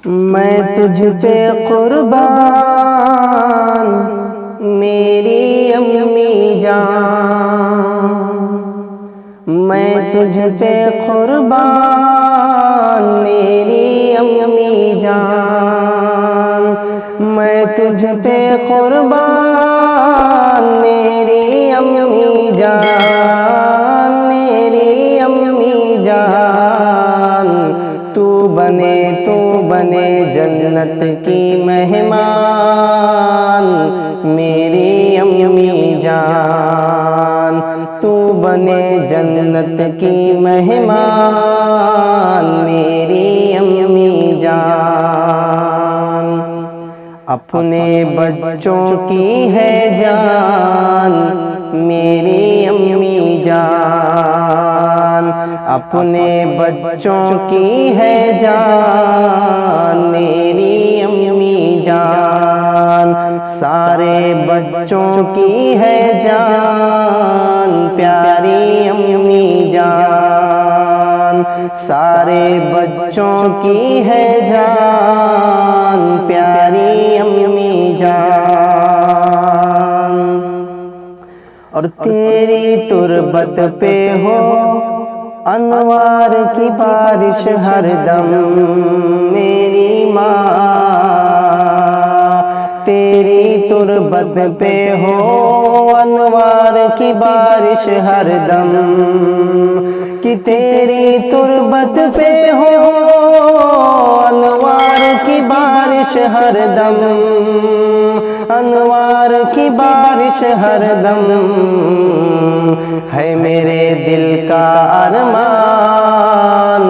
میں تجھ پہ قربان میری امی جان، میں تجھ پہ قربان میری امی جان، میں تجھ پہ قربان میری امی جان، میری امی جان، تو بنے جنت کی مہمان میری امی جان، تو بنے جنت کی مہمان میری امی جان، اپنے بچوں کی ہے جان میری امی جان، اپنے بچوں کی ہے جان میری امی جان، سارے بچوں کی ہے جان پیاری امی جان، سارے بچوں کی ہے جان پیاری امی جان، اور تیری تربت پہ ہو انوار کی بارش ہر دم میری ماں، تیری تربت پہ ہو انوار کی بارش ہر دم، کہ تیری تربت پہ ہو انوار کی بارش ہر دم، انوار کی بارش ہر دم، ہے میرے دل کا ارمان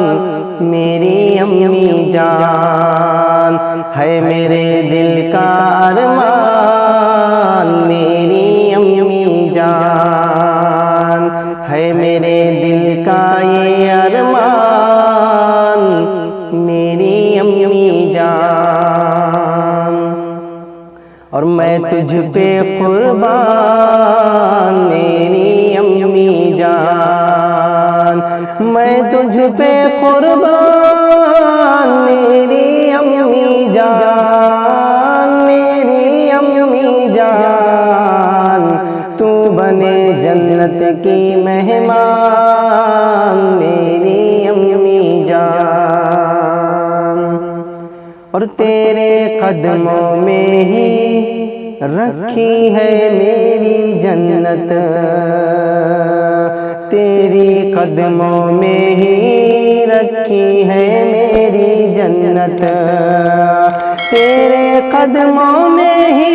میری امی جان، ہے میرے دل کا ارمان میری امی جان، ہے میرے دل کا یہ ارمان میری امی جان، اور میں تجھ پہ قربان میری امی جان، میں تجھ پہ قربان میری امی جان، میری امی جان، تو بنے جنت کی مہمان میری امی جان، اور تیرے قدموں میں ہی رکھی ہے میری جنت، تیری قدموں میں ہی رکھی ہے میری جنت، تیرے قدموں میں ہی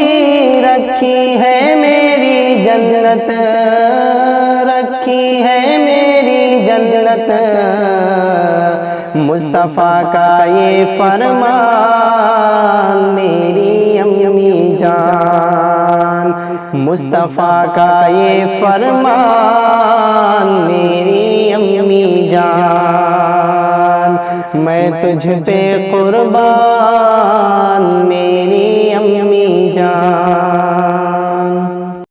رکھی ہے میری جنت، رکھی ہے میری جنت، مصطفیٰ کا یہ فرمان میری امی جان، مصطفیٰ کا یہ فرمان میری امی جان، میں تجھ پہ قربان میری امی جان۔